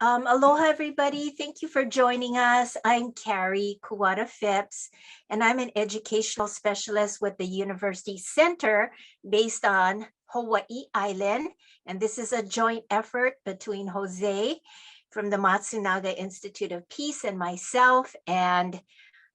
Aloha, everybody. Thank you for joining us. I'm Carrie Kuwata Phipps, and I'm an educational specialist with the University Center based on Hawaii Island. And this is a joint effort between Jose from the Matsunaga Institute of Peace and myself. And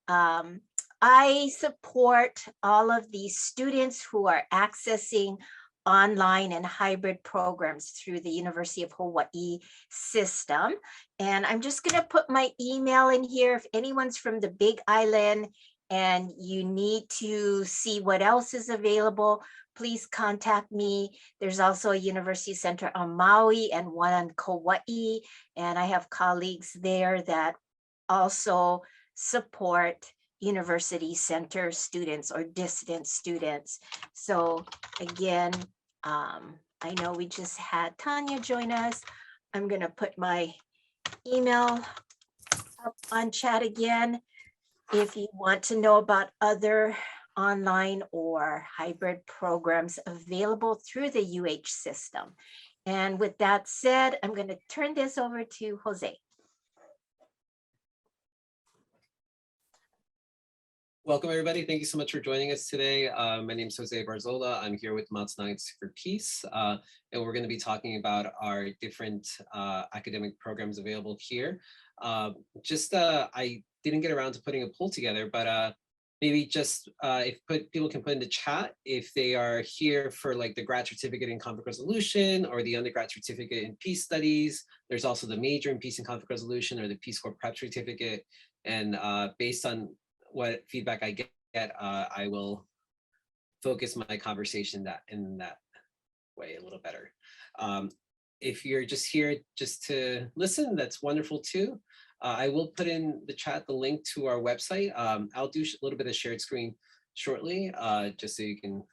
I support all of these students who are accessing online and hybrid programs through the University of Hawaii system. And I'm just going to put my email in here. If anyone's from the Big Island and you need to see what else is available, please contact me. There's also a University Center on Maui and one on Kauai. And I have colleagues there that also support University Center students or dissident students. So again, I know we just had Tanya join us. I'm going to put my email up on chat again if you want to know about other online or hybrid programs available through the UH system. And with that said, I'm going to turn this over to Jose. Welcome, everybody. Thank you so much for joining us today. My name is Jose Barzola. I'm here with Matsunaga Institute for Peace, and we're going to be talking about our different academic programs available here. I didn't get around to putting a poll together, but maybe just people can put in the chat if they are here for like the Grad Certificate in Conflict Resolution or the Undergrad Certificate in Peace Studies. There's also the major in Peace and Conflict Resolution or the Peace Corps Prep Certificate. And based on what feedback I get, I will focus my conversation in that way a little better. If you're just here just to listen, that's wonderful too. I will put in the chat the link to our website. I'll do a little bit of shared screen shortly, just so you can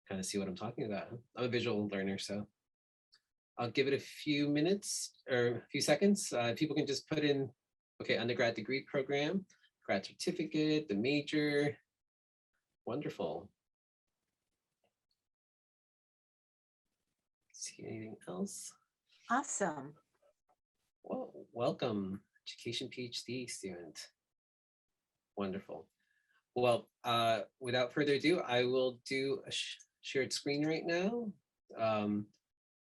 kind of see what I'm talking about. I'm a visual learner, so I'll give it a few minutes or a few seconds. People can just put in, okay, undergrad degree program, grad certificate, the major. Wonderful. See anything else? Awesome. Well, welcome, education PhD student. Wonderful. Well, without further ado, I will do a shared screen right now.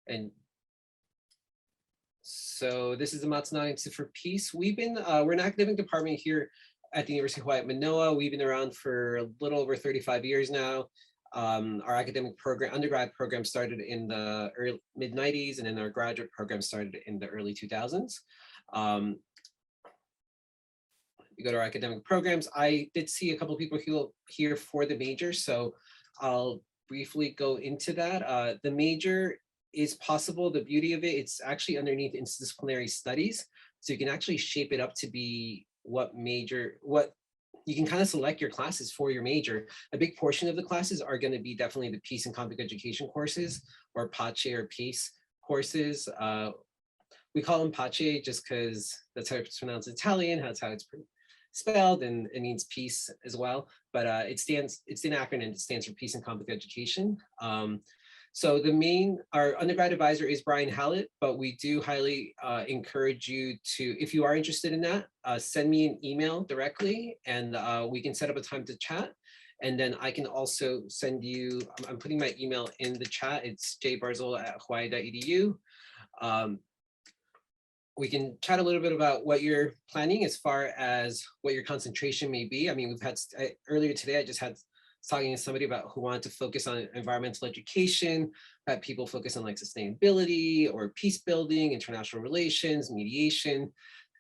And so this is the Matsunaga Institute for Peace. We're an academic department here at the University of Hawaii at Manoa. We've been around for a little over 35 years now. Our academic program, undergrad program, started in the mid-90s, and then our graduate program started in the early 2000s. You go to our academic programs. I did see a couple of people here for the major, so I'll briefly go into that. The major is possible. The beauty of it, it's actually underneath interdisciplinary studies, so you can actually shape it up to be what you can kind of select your classes for your major. A big portion of the classes are going to be definitely the Peace and Conflict Education courses, or PACE or Peace courses. We call them PACE just because that's how it's pronounced in Italian, that's how it's spelled, and it means peace as well. But it's an acronym, it stands for Peace and Conflict Education. So our undergrad advisor is Brian Hallett, but we do highly encourage you to, if you are interested in that, send me an email directly, and we can set up a time to chat. And then I can also send you, I'm putting my email in the chat. It's jbarzola@hawaii.edu. We can chat a little bit about what you're planning as far as what your concentration may be. I mean, we've had, earlier today, I just had talking to somebody about who wanted to focus on environmental education, had people focus on like sustainability or peace building, international relations, mediation,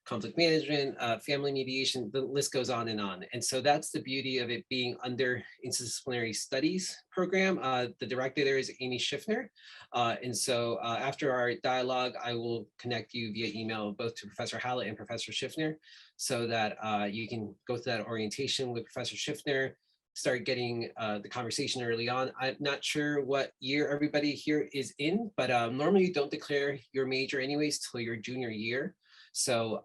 conflict management, family mediation, the list goes on. And so that's the beauty of it being under interdisciplinary studies program. The director there is Amy Schiffner. And so after our dialogue, I will connect you via email, both to Professor Hallett and Professor Schiffner, so that you can go through that orientation with Professor Schiffner, start getting the conversation early on. I'm not sure what year everybody here is in, but normally you don't declare your major anyways till your junior year. So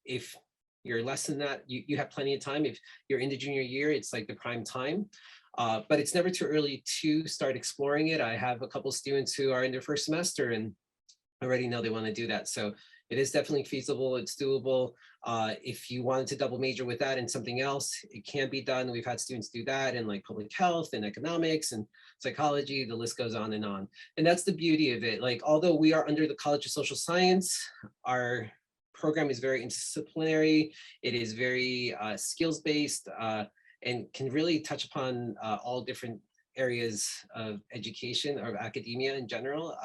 if you're less than that, you have plenty of time. If you're in the junior year, it's like the prime time. But it's never too early to start exploring it. I have a couple of students who are in their first semester and already know they want to do that. So it is definitely feasible. It's doable. If you wanted to double major with that and something else, it can be done. We've had students do that in like public health and economics and psychology, the list goes on. And that's the beauty of it. Like, although we are under the College of Social Science, our program is very interdisciplinary. It is very skills-based and can really touch upon all different areas of education or academia in general.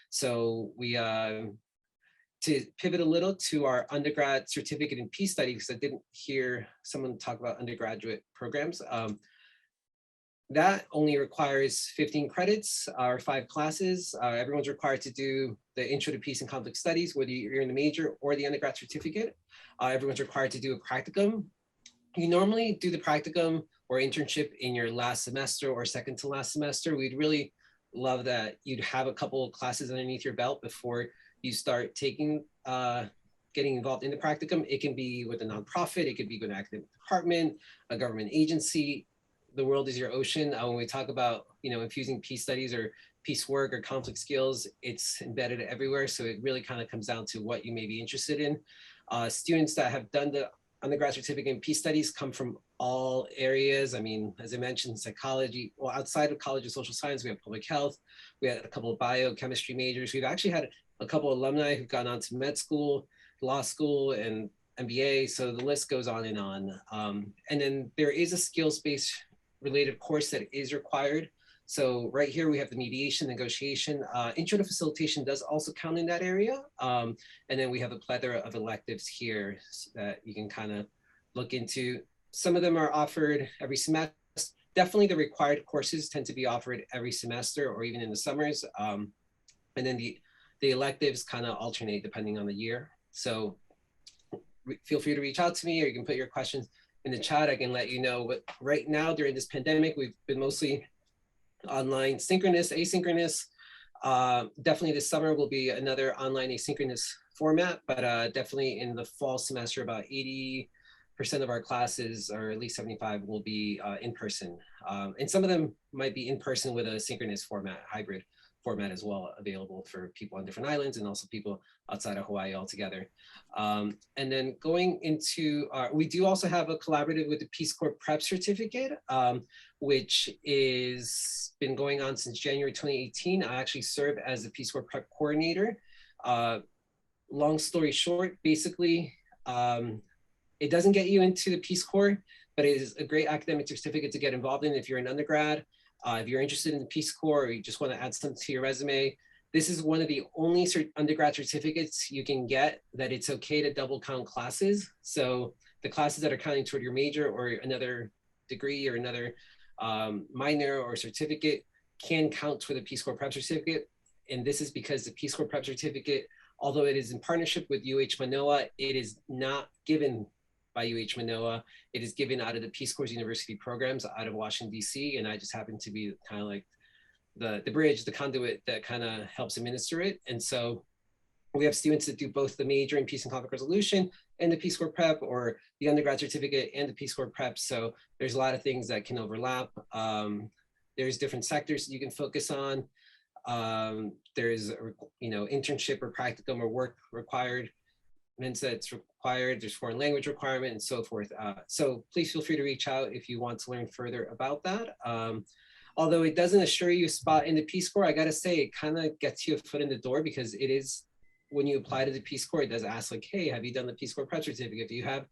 So we, to pivot a little to our undergrad certificate in peace studies, because I didn't hear someone talk about undergraduate programs. That only requires 15 credits or 5 classes. Everyone's required to do the Intro to Peace and Conflict Studies, whether you're in the major or the undergrad certificate. Everyone's required to do a practicum. You normally do the practicum or internship in your last semester or second to last semester. We'd really love that you'd have a couple of classes underneath your belt before you start taking, getting involved in the practicum. It can be with a nonprofit, it could be with an academic department, a government agency. The world is your ocean. When we talk about, infusing peace studies or peace work or conflict skills, it's embedded everywhere. So it really kind of comes down to what you may be interested in. Students that have done the undergrad certificate in peace studies come from all areas. I mean, as I mentioned, psychology, well, outside of College of Social Science, we have public health. We had a couple of biochemistry majors. We've actually had a couple of alumni who've gone on to med school, law school, and MBA. So the list goes on. And then there is a skills-based related course that is required. So right here we have the mediation, negotiation. Intro to facilitation does also count in that area. And then we have a plethora of electives here that you can kind of look into. Some of them are offered every semester. Definitely the required courses tend to be offered every semester or even in the summers. And then the electives kind of alternate depending on the year. So feel free to reach out to me, or you can put your questions in the chat. I can let you know what right now during this pandemic, we've been mostly online, synchronous, asynchronous. Definitely this summer will be another online asynchronous format, but definitely in the fall semester, about 80% of our classes, or at least 75, will be in person. And some of them might be in person with a synchronous format, hybrid format as well, available for people on different islands and also people outside of Hawaii altogether. And then going into, we do also have a collaborative with the Peace Corps Prep Certificate, which is been going on since January 2018. I actually serve as the Peace Corps Prep Coordinator. Long story short, basically, it doesn't get you into the Peace Corps, but it is a great academic certificate to get involved in if you're an undergrad. If you're interested in the Peace Corps, or you just want to add something to your resume, this is one of the only undergrad certificates you can get that it's okay to double count classes. So the classes that are counting toward your major or another degree or another minor or certificate can count toward the Peace Corps Prep Certificate. And this is because the Peace Corps Prep Certificate, although it is in partnership with UH Manoa, it is not given by UH Manoa. It is given out of the Peace Corps University programs out of Washington, DC. And I just happen to be kind of like the bridge, the conduit that kind of helps administer it. And so we have students that do both the major in peace and conflict resolution and the Peace Corps Prep, or the undergrad certificate and the Peace Corps Prep. So there's a lot of things that can overlap. There's different sectors that you can focus on. There's, internship or practicum or work required. That's required, there's foreign language requirement and so forth. So please feel free to reach out if you want to learn further about that. Although it doesn't assure you a spot in the Peace Corps, I gotta say, it kind of gets you a foot in the door, because it is, when you apply to the Peace Corps, it does ask like, hey, have you done the Peace Corps Prep Certificate? You have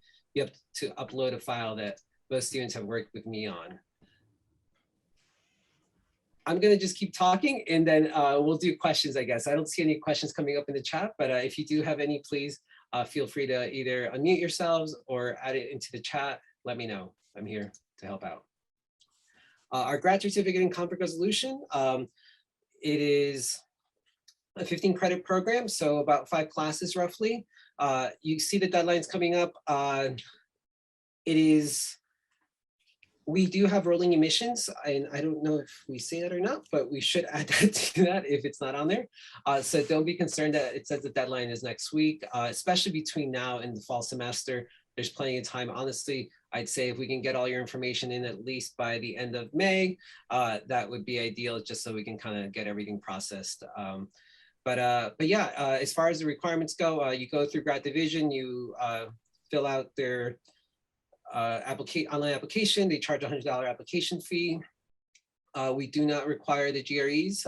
to upload a file that most students have worked with me on. I'm gonna just keep talking, and then we'll do questions, I guess. I don't see any questions coming up in the chat, but if you do have any, please feel free to either unmute yourselves or add it into the chat. Let me know. I'm here to help out. Our grad certificate in conflict resolution, it is a 15 credit program, so about 5 classes roughly. You see the deadlines coming up. We do have rolling admissions, and I don't know if we say that or not, but we should add that to that if it's not on there. So don't be concerned that it says the deadline is next week, especially between now and the fall semester. There's plenty of time. Honestly, I'd say if we can get all your information in at least by the end of May, that would be ideal, just so we can kind of get everything processed. But yeah, as far as the requirements go, you go through Grad Division, you fill out their online application. They charge $100 application fee. We do not require the GREs.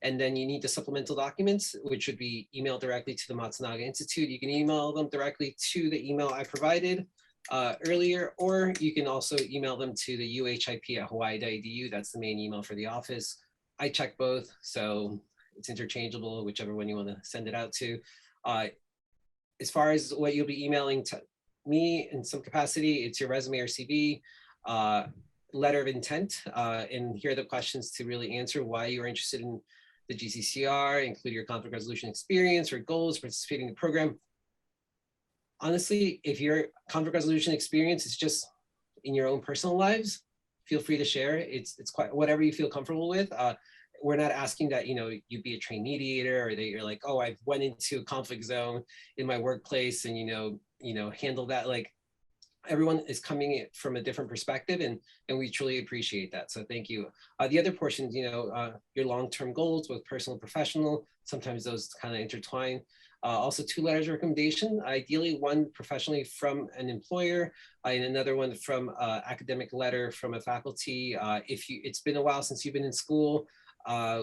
And then you need the supplemental documents, which would be emailed directly to the Matsunaga Institute. You can email them directly to the email I provided earlier, or you can also email them to the uhip@hawaii.edu. That's the main email for the office. I check both, so it's interchangeable, whichever one you want to send it out to. As far as what you'll be emailing to me in some capacity, it's your resume or CV, letter of intent, and here are the questions to really answer why you are interested in the GCCR, include your conflict resolution experience or goals, participating in the program. Honestly, if your conflict resolution experience is just in your own personal lives, feel free to share. It's quite whatever you feel comfortable with. We're not asking that you be a trained mediator, or that you're like, oh, I went into a conflict zone in my workplace and handle that. Like, everyone is coming from a different perspective, and we truly appreciate that. So thank you. The other portions, your long-term goals, both personal and professional, sometimes those kind of intertwine. Also 2 letters of recommendation, ideally one professionally from an employer and another one from academic letter from a faculty. If it's been a while since you've been in school,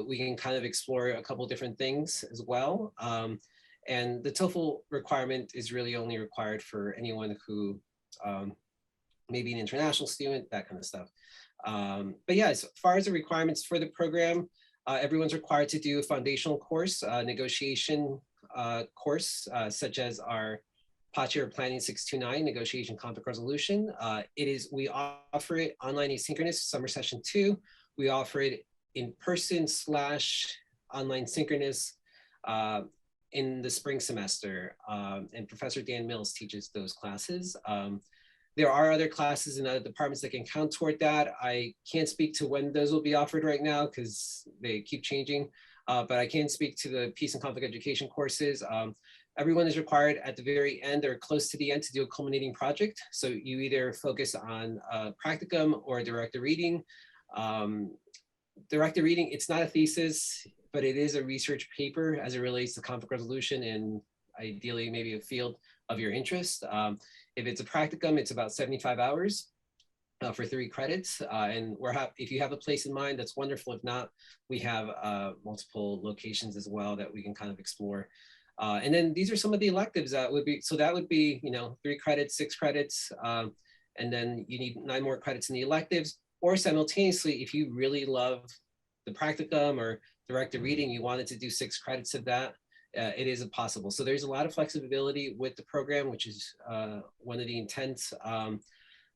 we can kind of explore a couple different things as well. And the TOEFL requirement is really only required for anyone who maybe an international student, that kind of stuff. But yeah, as far as the requirements for the program, everyone's required to do a foundational course, negotiation course, such as our PACHE or Planning 629, Negotiation Conflict Resolution. We offer it online asynchronous, summer session 2. We offer it in person / online synchronous in the spring semester, and Professor Dan Mills teaches those classes. There are other classes in other departments that can count toward that. I can't speak to when those will be offered right now because they keep changing, but I can speak to the peace and conflict education courses. Everyone is required at the very end or close to the end to do a culminating project. So you either focus on practicum or directed reading. Directed reading, it's not a thesis, but it is a research paper as it relates to conflict resolution and ideally maybe a field of your interest. If it's a practicum, it's about 75 hours for 3 credits. And if you have a place in mind, that's wonderful. If not, we have multiple locations as well that we can kind of explore. And then these are some of the electives that would be, so that would be, 3 credits, 6 credits, and then you need 9 more credits in the electives. Or simultaneously, if you really love the practicum or directed reading, you wanted to do 6 credits of that, it is possible. So there's a lot of flexibility with the program, which is one of the intents.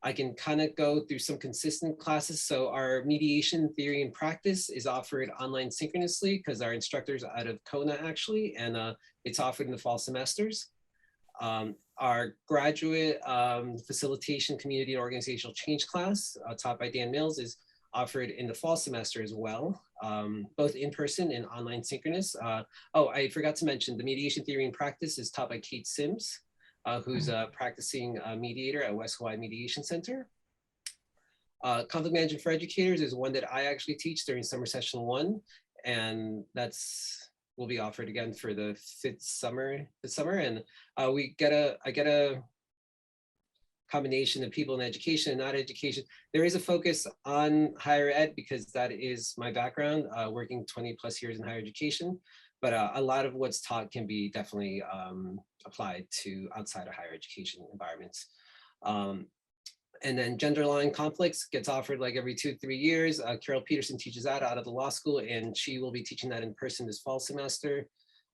I can kind of go through some consistent classes. So our mediation theory and practice is offered online synchronously because our instructor's out of Kona actually, and it's offered in the fall semesters. Our graduate facilitation, community and organizational change class taught by Dan Mills is offered in the fall semester as well, both in person and online synchronous. Oh, I forgot to mention the mediation theory and practice is taught by Kate Sims, who's a practicing mediator at West Hawaii Mediation Center. Conflict management for educators is one that I actually teach during summer session 1, and will be offered again for the fifth summer. And I get a combination of people in education and not education. There is a focus on higher ed because that is my background, working 20 plus years in higher education. But a lot of what's taught can be definitely applied to outside of higher education environments. And then gender line conflicts gets offered like every 2-3 years. Carol Peterson teaches that out of the law school, and she will be teaching that in person this fall semester.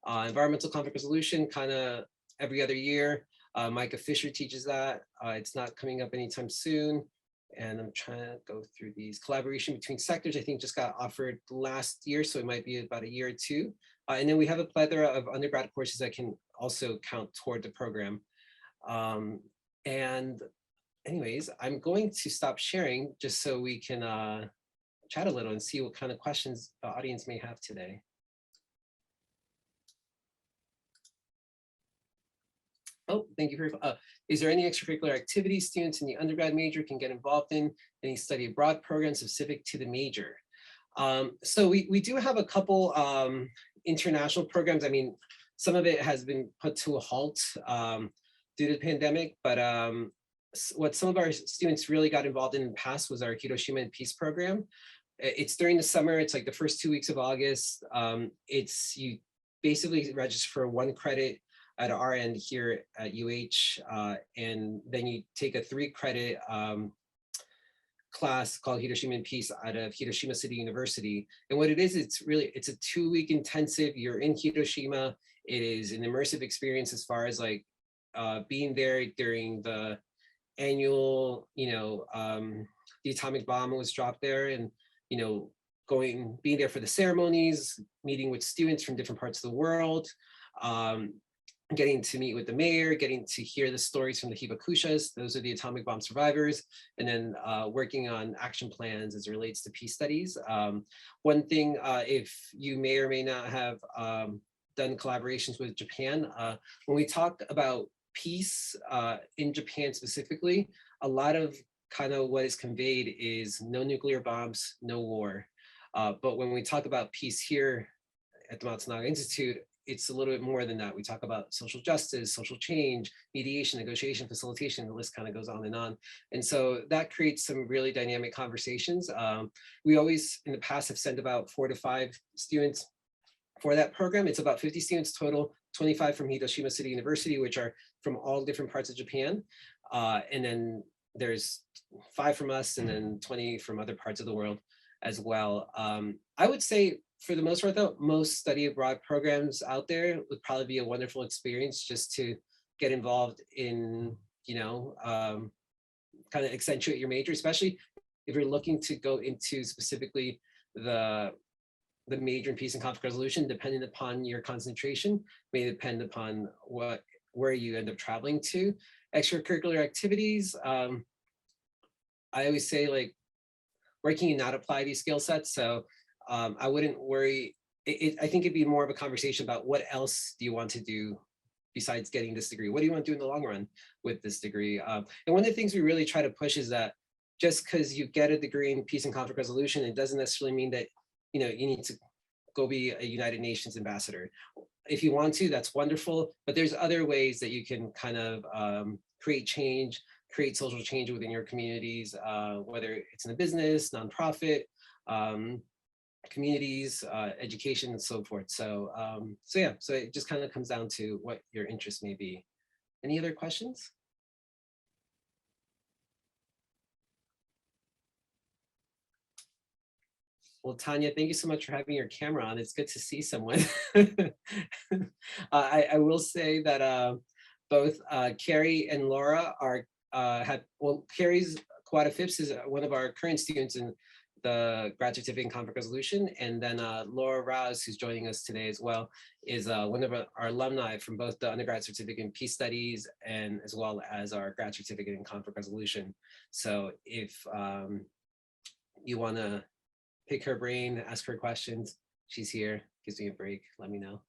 Environmental conflict resolution, kind of every other year. Micah Fisher teaches that. It's not coming up anytime soon. And I'm trying to go through these. Collaboration between sectors, I think just got offered last year, so it might be about a year or 2. And then we have a plethora of undergrad courses that can also count toward the program. And anyways, I'm going to stop sharing just so we can chat a little and see what kind of questions the audience may have today. Oh, thank you for, is there any extracurricular activities students in the undergrad major can get involved in? Any study abroad programs specific to the major? So we do have a couple international programs, I mean, some of it has been put to a halt due to the pandemic, but what some of our students really got involved in the past was our Hiroshima Peace program. It's during the summer, it's like the first 2 weeks of August. You basically register for 1 credit at our end here at UH, and then you take a 3-credit class called Hiroshima Peace out of Hiroshima City University. And what it is, it's a 2-week intensive. You're in Hiroshima. It is an immersive experience as far as like being there during the annual, the atomic bomb was dropped there, and being there for the ceremonies, meeting with students from different parts of the world, getting to meet with the mayor, getting to hear the stories from the hibakushas, those are the atomic bomb survivors, and then working on action plans as it relates to peace studies. One thing, if you may or may not have done collaborations with Japan, when we talk about peace in Japan specifically, a lot of kind of what is conveyed is no nuclear bombs, no war. But when we talk about peace here at the Matsunaga Institute, it's a little bit more than that. We talk about social justice, social change, mediation, negotiation, facilitation, the list kind of goes on. And so that creates some really dynamic conversations. We always in the past have sent about 4 to 5 students for that program. It's about 50 students total, 25 from Hiroshima City University, which are from all different parts of Japan. And then there's 5 from us and then 20 from other parts of the world as well. I would say for the most part though, most study abroad programs out there would probably be a wonderful experience just to get involved in, kind of accentuate your major, especially if you're looking to go into specifically the major in peace and conflict resolution, depending upon your concentration, may depend upon where you end up traveling to. Extracurricular activities, I always say like, where can you not apply these skill sets? So I wouldn't worry. I think it'd be more of a conversation about what else do you want to do besides getting this degree? What do you want to do in the long run with this degree? And one of the things we really try to push is that just because you get a degree in peace and conflict resolution, it doesn't necessarily mean that you need to go be a United Nations ambassador. If you want to, that's wonderful, but there's other ways that you can kind of create change, create social change within your communities, whether it's in a business, nonprofit, communities, education, and so forth. So yeah, so it just kind of comes down to what your interest may be. Any other questions? Well, Tanya, thank you so much for having your camera on. It's good to see someone. I will say that both Carrie and Laura are Carrie's Quad Phipps is one of our current students in the Grad Certificate in Conflict Resolution, and then Laura Rouse, who's joining us today as well, is one of our alumni from both the Undergrad Certificate in Peace Studies and as well as our Grad Certificate in Conflict Resolution. So if you want to pick her brain, ask her questions, she's here, gives me a break, let me know.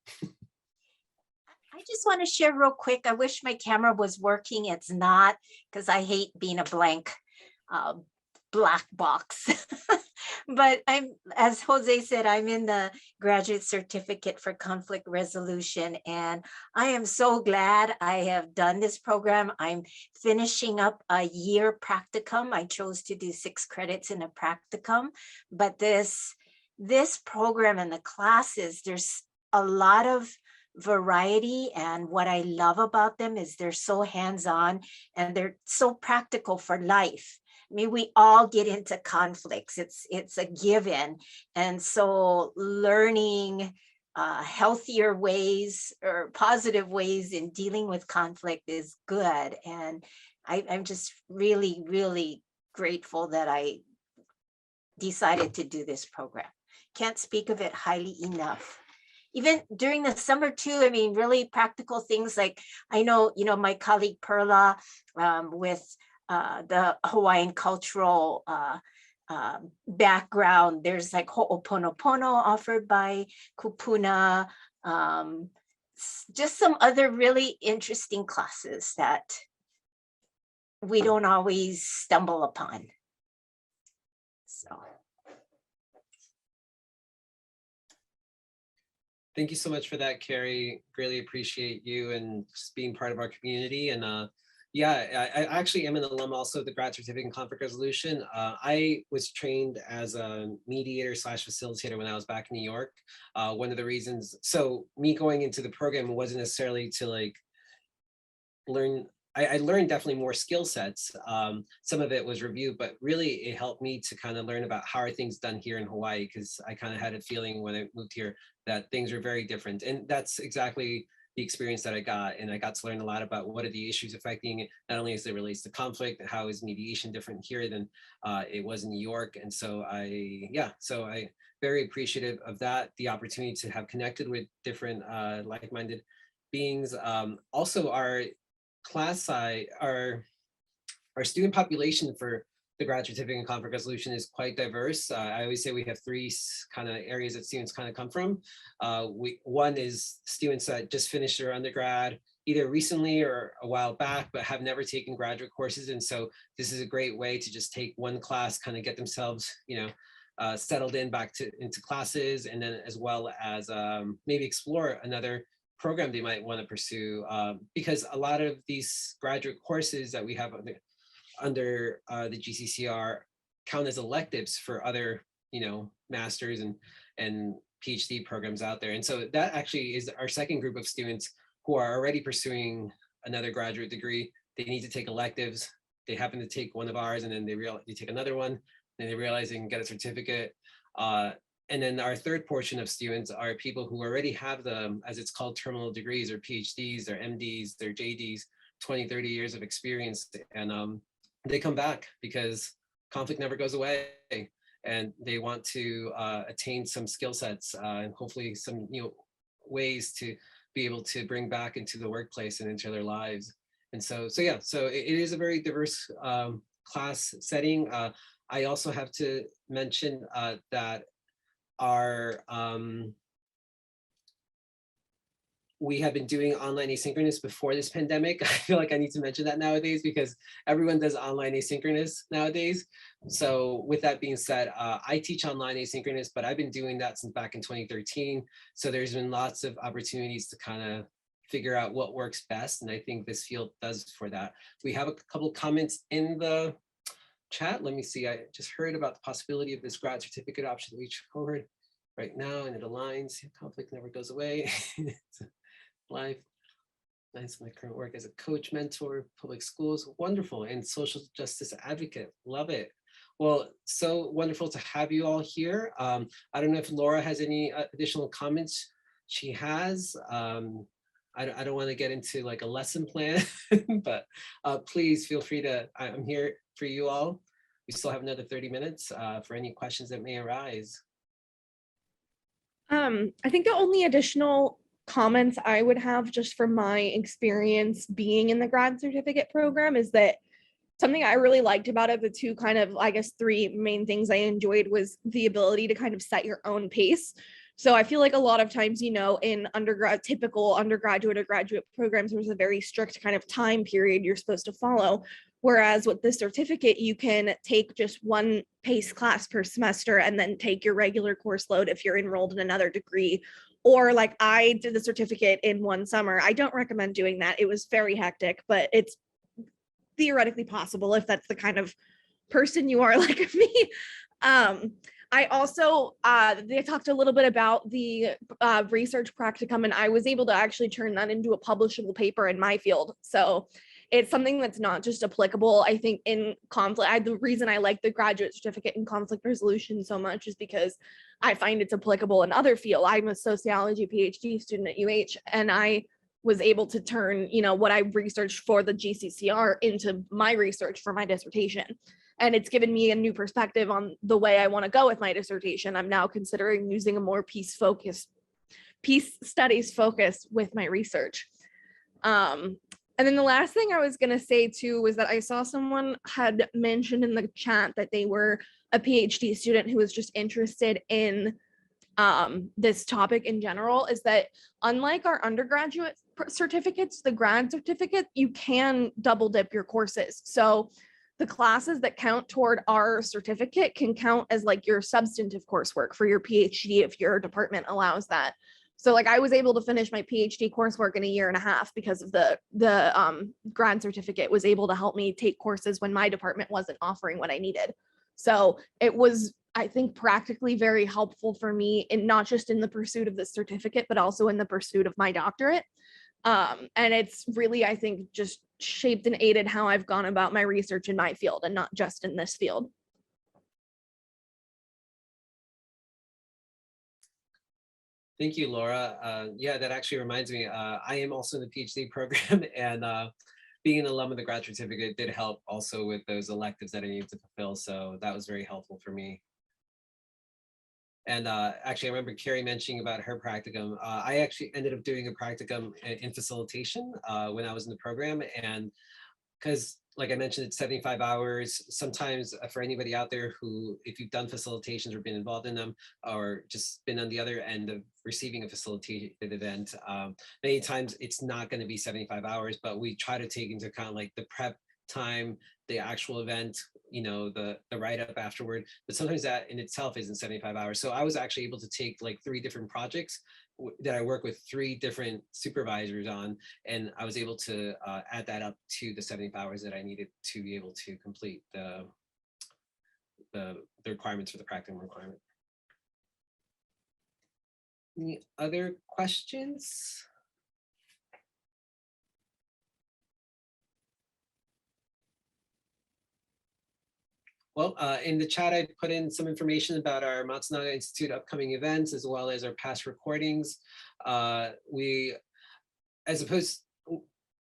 I just want to share real quick. I wish my camera was working. It's not, because I hate being a blank black box. But as Jose said, I'm in the Graduate Certificate for Conflict Resolution, and I am so glad I have done this program. I'm finishing up a year practicum. I chose to do 6 credits in a practicum, but this program and the classes, there's a lot of variety, and what I love about them is they're so hands-on and they're so practical for life. I mean, we all get into conflicts. It's a given. And so learning healthier ways or positive ways in dealing with conflict is good. And I'm just really, really grateful that I decided to do this program. Can't speak of it highly enough. Even during the summer too, I mean, really practical things like, I know, my colleague Perla with the Hawaiian cultural background, there's like Ho'oponopono offered by Kupuna, just some other really interesting classes that we don't always stumble upon. So. Thank you so much for that, Carrie. Really appreciate you and just being part of our community. And yeah, I actually am an alum also of the Grad Certificate in Conflict Resolution. I was trained as a mediator slash facilitator when I was back in New York. One of the reasons, so me going into the program wasn't necessarily to like learn, I learned definitely more skill sets. Some of it was review, but really it helped me to kind of learn about how are things done here in Hawaii, because I kind of had a feeling when I moved here that things are very different. And that's exactly the experience that I got. And I got to learn a lot about what are the issues affecting it, not only as it relates to conflict, how is mediation different here than it was in New York. And so so I very appreciative of that, the opportunity to have connected with different like-minded beings. Also, our student population for the Grad Certificate in Conflict Resolution is quite diverse. I always say we have three kind of areas that students kind of come from. One is students that just finished their undergrad either recently or a while back, but have never taken graduate courses. And so this is a great way to just take one class, kind of get themselves, settled in into classes, and then as well as maybe explore another program they might want to pursue, because a lot of these graduate courses that we have under the GCCR count as electives for other, masters and PhD programs out there. And so that actually is our second group of students who are already pursuing another graduate degree. They need to take electives. They happen to take one of ours, and then they take another one, and they realize they can get a certificate. And then our third portion of students are people who already have the, as it's called, terminal degrees or PhDs, their MDs, their JDs, 20, 30 years of experience. And they come back because conflict never goes away. And they want to attain some skill sets and hopefully some ways to be able to bring back into the workplace and into their lives. And so it is a very diverse class setting. I also have to mention that we have been doing online asynchronous before this pandemic. I feel like I need to mention that nowadays because everyone does online asynchronous nowadays. So with that being said, I teach online asynchronous, but I've been doing that since back in 2013. So there's been lots of opportunities to kind of figure out what works best. And I think this field does for that. We have a couple of comments in the chat. Let me see. I just heard about the possibility of this grad certificate option to each cohort right now, and it aligns. Conflict never goes away. Life. Nice. My current work as a coach, mentor, public schools, wonderful, and social justice advocate. Love it. Well, so wonderful to have you all here. I don't know if Laura has any additional comments. She has. I don't want to get into like a lesson plan, but please feel free to, I'm here for you all. We still have another 30 minutes for any questions that may arise. I think the only additional comments I would have just from my experience being in the grad certificate program is that something I really liked about it, the two kind of, I guess, three main things I enjoyed was the ability to kind of set your own pace. So I feel like a lot of times, in typical undergraduate or graduate programs, there's a very strict kind of time period you're supposed to follow. Whereas with this certificate, you can take just one PACE class per semester and then take your regular course load if you're enrolled in another degree. Or like I did the certificate in one summer. I don't recommend doing that. It was very hectic, but it's theoretically possible if that's the kind of person you are like me. I also, they talked a little bit about the research practicum, and I was able to actually turn that into a publishable paper in my field. So it's something that's not just applicable, I think, in conflict. The reason I like the graduate certificate in conflict resolution so much is because I find it's applicable in other fields. I'm a sociology PhD student at UH, and I was able to turn, what I researched for the GCCR into my research for my dissertation. And it's given me a new perspective on the way I want to go with my dissertation. I'm now considering using a more peace studies focus with my research. And then the last thing I was going to say too was that I saw someone had mentioned in the chat that they were a PhD student who was just interested in this topic in general, is that unlike our undergraduate certificates, the grad certificate, you can double dip your courses. So the classes that count toward our certificate can count as like your substantive coursework for your PhD if your department allows that. So like I was able to finish my PhD coursework in a year and a half because of the grad certificate was able to help me take courses when my department wasn't offering what I needed. So it was, I think, practically very helpful for me, and not just in the pursuit of the certificate, but also in the pursuit of my doctorate. And it's really, I think, just shaped and aided how I've gone about my research in my field and not just in this field. Thank you, Laura. Yeah, that actually reminds me, I am also in the PhD program, and being an alum of the grad certificate did help also with those electives that I needed to fulfill. So that was very helpful for me. And actually, I remember Carrie mentioning about her practicum. I actually ended up doing a practicum in facilitation when I was in the program. And because, like I mentioned, it's 75 hours. Sometimes for anybody out there who, if you've done facilitations or been involved in them, or just been on the other end of receiving a facilitated event, many times it's not going to be 75 hours, but we try to take into account like the prep time, the actual event, you know, the write-up afterward, but sometimes that in itself isn't 75 hours. So I was actually able to take like 3 different projects that I work with 3 different supervisors on, and I was able to add that up to the 75 hours that I needed to be able to complete the requirements for the practicum requirement. Any other questions? Well, in the chat, I put in some information about our Matsunaga Institute upcoming events, as well as our past recordings. We, as opposed,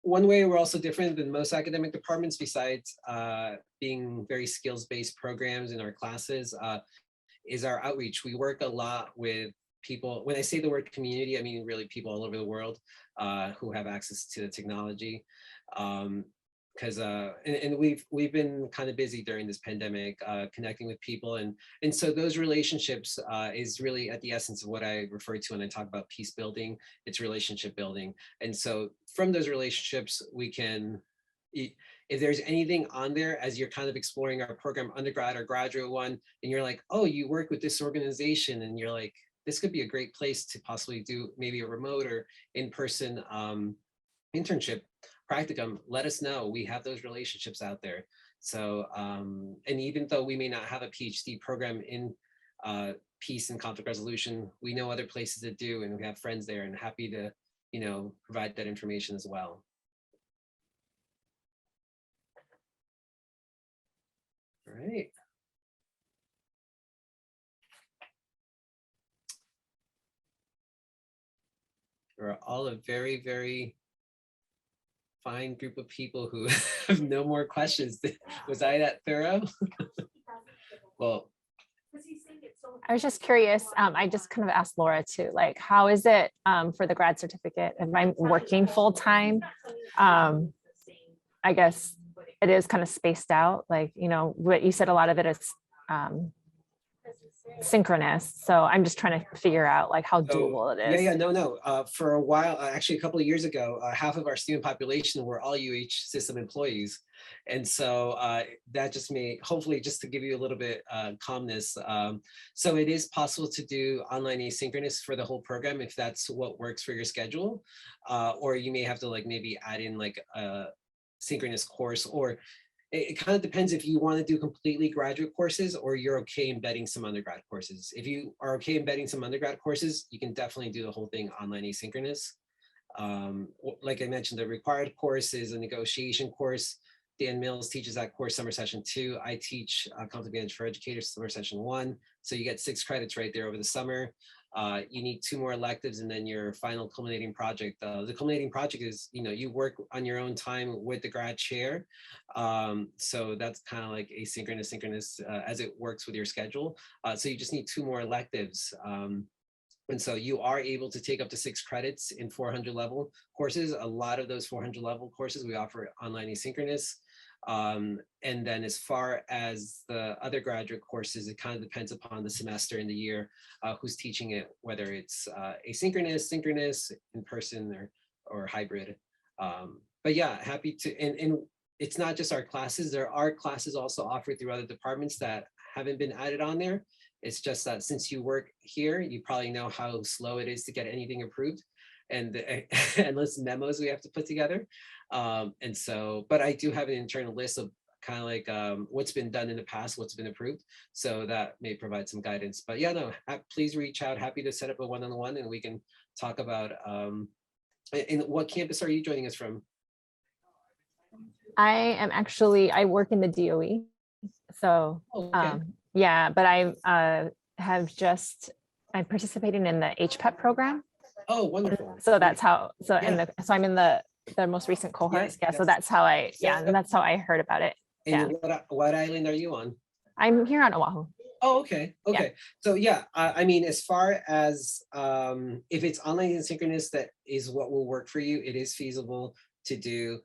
one way we're also different than most academic departments, besides being very skills-based programs in our classes, is our outreach. We work a lot with people. When I say the word community, I mean really people all over the world who have access to the technology. Because and we've been kind of busy during this pandemic, connecting with people, and so those relationships is really at the essence of what I refer to when I talk about peace building. It's relationship building, and so from those relationships we can, if there's anything on there as you're kind of exploring our program, undergrad or graduate one, and you're like, oh, you work with this organization, and you're like, this could be a great place to possibly do maybe a remote or in-person internship practicum, let us know. We have those relationships out there. So, and even though we may not have a PhD program in peace and conflict resolution, we know other places that do, and we have friends there, and happy to, you know, provide that information as well. All right. We're all a very, very fine group of people who have no more questions. Was I that thorough? Well, I was just curious. I just kind of asked Laura too, like, how is it for the grad certificate? Am I working full time? I guess it is kind of spaced out. Like, you know, what you said, a lot of it is synchronous. So I'm just trying to figure out like how doable it is. Yeah, no. For a while, actually a couple of years ago, half of our student population were all UH system employees. And so that just may, hopefully just to give you a little bit calmness. So it is possible to do online asynchronous for the whole program if that's what works for your schedule. Or you may have to like maybe add in like a synchronous course, or it kind of depends if you want to do completely graduate courses or you're okay embedding some undergrad courses. If you are okay embedding some undergrad courses, you can definitely do the whole thing online asynchronous. Like I mentioned, the required course is a negotiation course. Dan Mills teaches that course summer session 2. I teach conflict advantage for educators summer session 1. So you get 6 credits right there over the summer. You need 2 more electives and then your final culminating project. The culminating project is, you know, you work on your own time with the grad chair. So that's kind of like asynchronous, synchronous as it works with your schedule. So you just need 2 more electives. And so you are able to take up to 6 credits in 400 level courses. A lot of those 400 level courses we offer online asynchronous. And then as far as the other graduate courses, it kind of depends upon the semester and the year who's teaching it, whether it's asynchronous, synchronous, in person, or hybrid. But yeah, happy to, and it's not just our classes. There are classes also offered through other departments that haven't been added on there. It's just that since you work here, you probably know how slow it is to get anything approved and the endless memos we have to put together. And so, but I do have an internal list of kind of like what's been done in the past, what's been approved. So that may provide some guidance. But yeah, no, please reach out. Happy to set up a one-on-one and we can talk about, and what campus are you joining us from? I work in the DOE. So Oh, okay. yeah, but I I'm participating in the HPEP program. Oh, wonderful. So that's how, so, Yeah. so I'm in the most recent cohort. Yes, Yeah. So yes. that's how Yeah. and that's how I heard about it. And Yeah. what island are you on? I'm here on Oahu. Oh, okay. Okay. Yeah. So yeah, I mean, as far as if it's online and synchronous, that is what will work for you. It is feasible to do.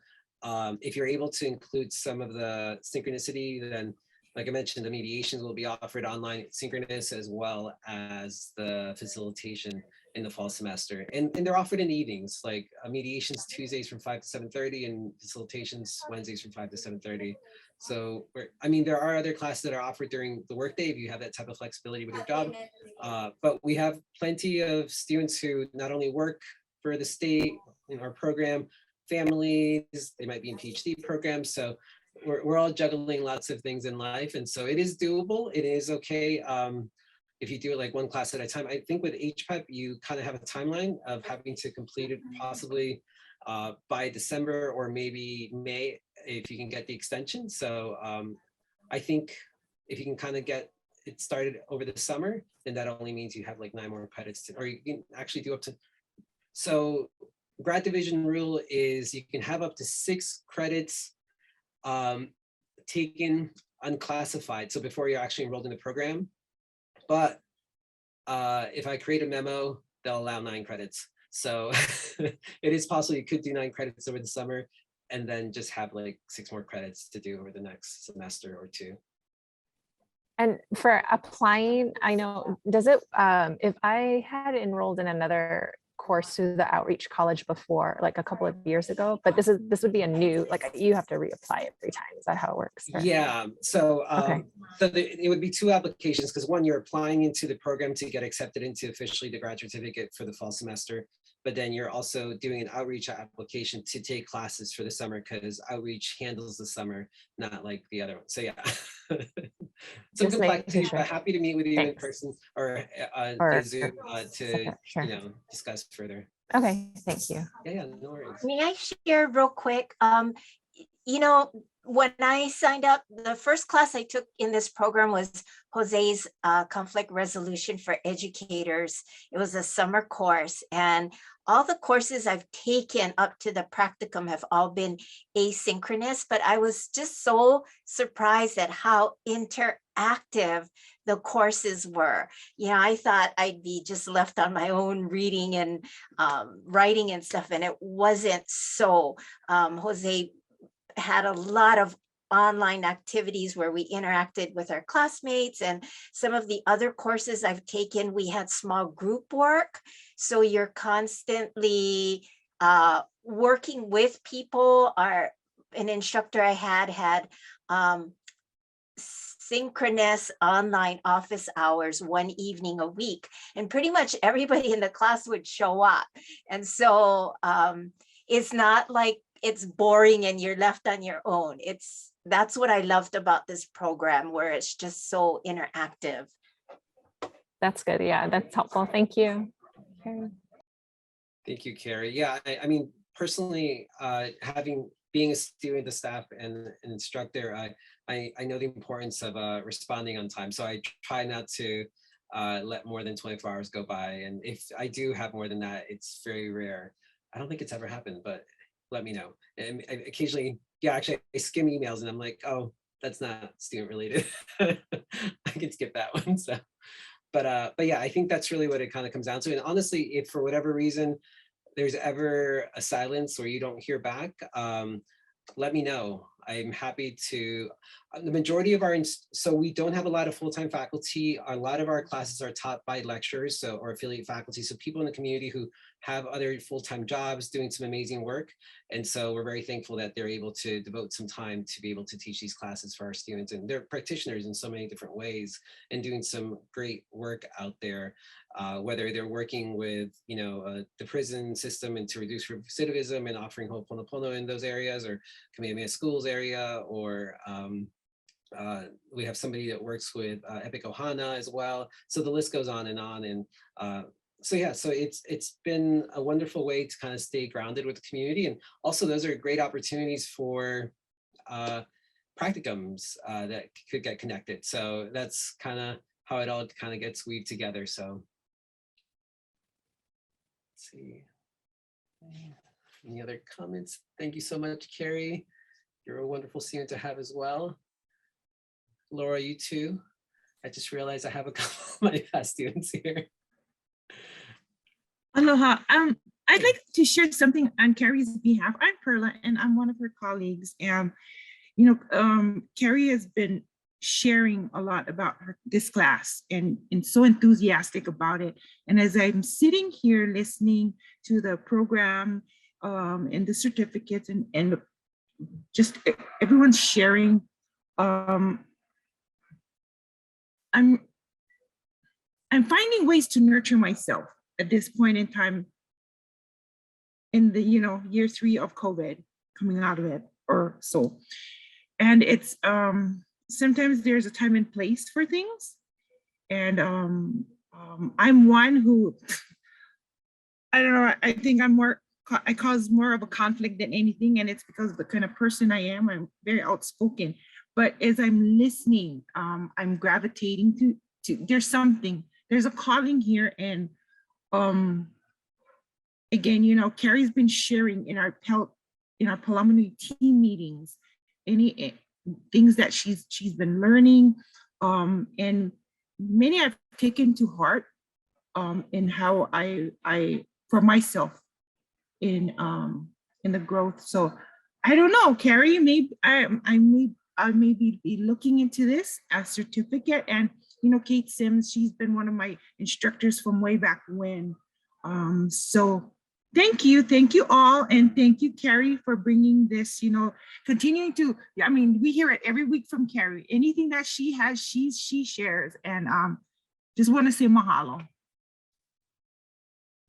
If you're able to include some of the synchronicity, then like I mentioned, the mediations will be offered online synchronous as well as the facilitation in the fall semester. And they're offered in the evenings, like mediations Tuesdays from 5 to 7:30 and facilitations Wednesdays from 5 to 7:30. So, I mean, there are other classes that are offered during the workday if you have that type of flexibility with your job. But we have plenty of students who not only work for the state in our program, families, they might be in PhD programs. So we're all juggling lots of things in life. And so it is doable. It is okay. If you do it like one class at a time. I think with HPEP, you kind of have a timeline of having to complete it possibly by December or maybe May, if you can get the extension. So I think if you can kind of get it started over the summer, then that only means you have like 9 more credits to, or you can actually do up to. So grad division rule is you can have up to 6 credits taken unclassified. So before you're actually enrolled in the program. But if I create a memo, they'll allow 9 credits. So it is possible you could do 9 credits over the summer and then just have like 6 more credits to do over the next semester or 2. And for applying, I know, does it, if I had enrolled in another course through the outreach college before, like a couple of years ago, but this would be a new, like you have to reapply every time. Is that how it works? Or? Yeah, so Okay. it would be 2 applications because one, you're applying into the program to get accepted into officially the grad certificate for the fall semester, but then you're also doing an outreach application to take classes for the summer because outreach handles the summer, not like the other one. So yeah, some Just making complexity, sure. but happy to meet with you in Thanks. person or Or Zoom to separate, sure. you know, discuss further. Okay, thank you. Yeah, no worries. May I share real quick? You know, when I signed up, the first class I took in this program was Jose's conflict resolution for educators. It was a summer course, and all the courses I've taken up to the practicum have all been asynchronous, but I was just so surprised at how interactive the courses were. You know, I thought I'd be just left on my own reading and writing and stuff, and it wasn't so. Jose had a lot of online activities where we interacted with our classmates, and some of the other courses I've taken, we had small group work. So you're constantly working with people. An instructor I had synchronous online office hours one evening a week, and pretty much everybody in the class would show up. And so it's not like it's boring and you're left on your own. That's what I loved about this program, where it's just so interactive. That's good. Yeah, that's helpful. Thank you. Okay. Thank you, Carrie. Yeah, I mean, personally, being a student, a staff, and an instructor, I know the importance of responding on time. So I try not to let more than 24 hours go by. And if I do have more than that, it's very rare. I don't think it's ever happened, but let me know. And occasionally, yeah, actually, I skim emails and I'm like, oh, that's not student related. I can skip that one. So, but yeah, I think that's really what it kind of comes down to. And honestly, if for whatever reason there's ever a silence or you don't hear back, let me know. I'm happy to, the majority of our, so we don't have a lot of full-time faculty. A lot of our classes are taught by lecturers, so, or affiliate faculty. So people in the community who have other full-time jobs doing some amazing work. And so we're very thankful that they're able to devote some time to be able to teach these classes for our students. And they're practitioners in so many different ways and doing some great work out there, whether they're working with, the prison system and to reduce recidivism and offering ho'oponopono in those areas, or Kamehameha Schools area, or we have somebody that works with Epic Ohana as well. So the list goes on. And so yeah, so it's been a wonderful way to kind of stay grounded with the community. And also those are great opportunities for practicums that could get connected. So that's kind of how it all kind of gets weaved together. So let's see. Any other comments? Thank you so much, Carrie. You're a wonderful student to have as well. Laura, you too. I just realized I have a couple of my past students here. Aloha. I'd like to share something on Carrie's behalf. I'm Perla, and I'm one of her colleagues. And Carrie has been sharing a lot about this class and so enthusiastic about it. And as I'm sitting here listening to the program and the certificates and just everyone's sharing, I'm finding ways to nurture myself at this point in time in the year 3 of COVID, coming out of it or so. And it's sometimes there's a time and place for things. And I'm one who, I don't know, I think I cause more of a conflict than anything. And it's because of the kind of person I am. I'm very outspoken. But as I'm listening, I'm gravitating to there's a calling here. And again, Carrie's been sharing in our preliminary team meetings, any things that she's been learning, and many I've taken to heart in how I for myself in the growth. So I don't know, Carrie, maybe I may be looking into this as certificate. And Kate Sims, she's been one of my instructors from way back when. So thank you all. And thank you, Carrie, for bringing this, continuing to, we hear it every week from Carrie. Anything that she has, she shares. And just want to say mahalo.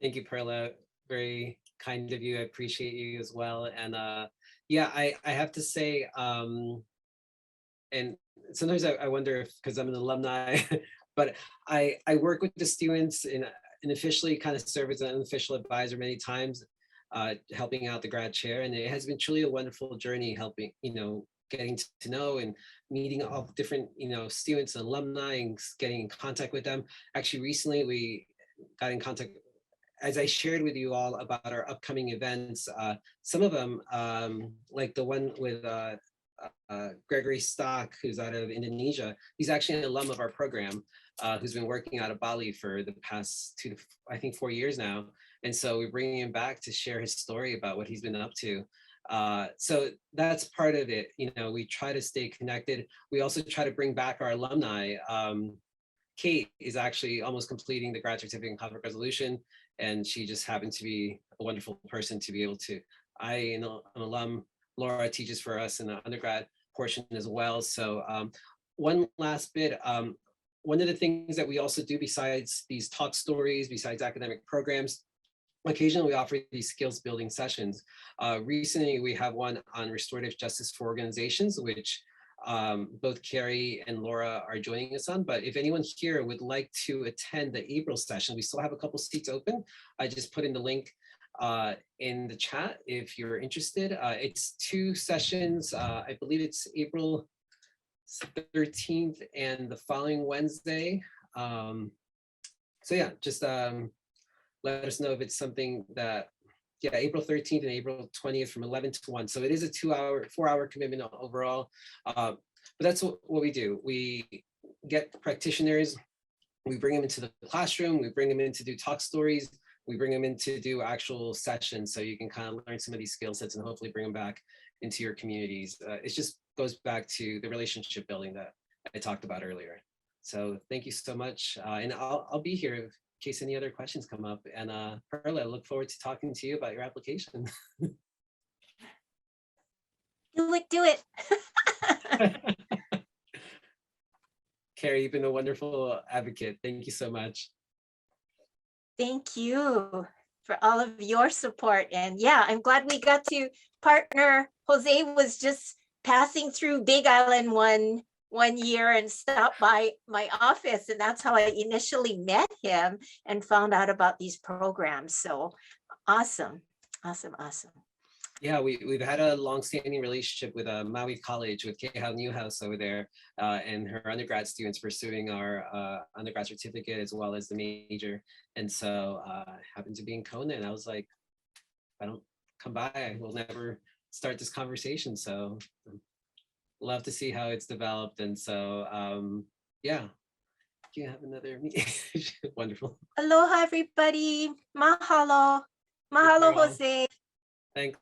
Thank you, Perla. Very kind of you. I appreciate you as well. And yeah, I have to say, and sometimes I wonder if, because I'm an alumni, but I work with the students and officially kind of serve as an unofficial advisor many times, helping out the grad chair. And it has been truly a wonderful journey helping, getting to know and meeting all different, students and alumni and getting in contact with them. Actually, recently we got in contact, as I shared with you all about our upcoming events, some of them, like the one with Gregory Stock, who's out of Indonesia. He's actually an alum of our program, who's been working out of Bali for the past 4 years now. And so we're bringing him back to share his story about what he's been up to. So that's part of it. We try to stay connected. We also try to bring back our alumni. Kate is actually almost completing the grad certificate in conflict resolution, and she just happened to be a wonderful person to be able to. I'm an alum. Laura teaches for us in the undergrad portion as well. So one last bit, one of the things that we also do besides these talk stories, besides academic programs, occasionally we offer these skills building sessions. Recently, we have one on restorative justice for organizations, which both Carrie and Laura are joining us on. But if anyone here would like to attend the April session, we still have a couple seats open. I just put in the link in the chat if you're interested. It's 2 sessions. I believe it's April 13th and the following Wednesday. So yeah, just let us know if it's something that, yeah, April 13th and April 20th from 11 to 1. So it is a 4-hour commitment overall. But that's what we do. We get practitioners, we bring them into the classroom, we bring them in to do talk stories, we bring them in to do actual sessions, so you can kind of learn some of these skill sets and hopefully bring them back into your communities. It just goes back to the relationship building that I talked about earlier. So thank you so much. And I'll be here in case any other questions come up. And Perla, I look forward to talking to you about your application. Do it. Carrie, you've been a wonderful advocate. Thank you so much. Thank you for all of your support. And yeah, I'm glad we got to partner. Jose was just passing through Big Island one year and stopped by my office. And that's how I initially met him and found out about these programs. So awesome, awesome, awesome. Yeah, we've had a long-standing relationship with Maui College, with Kehau Newhouse over there, and her undergrad students pursuing our undergrad certificate as well as the major. And so happened to be in Kona, and I was like, if I don't come by, I will never start this conversation. So love to see how it's developed. And so yeah, you have another meeting. Wonderful. Aloha, everybody. Mahalo. Mahalo, Farewell. Jose. Thanks.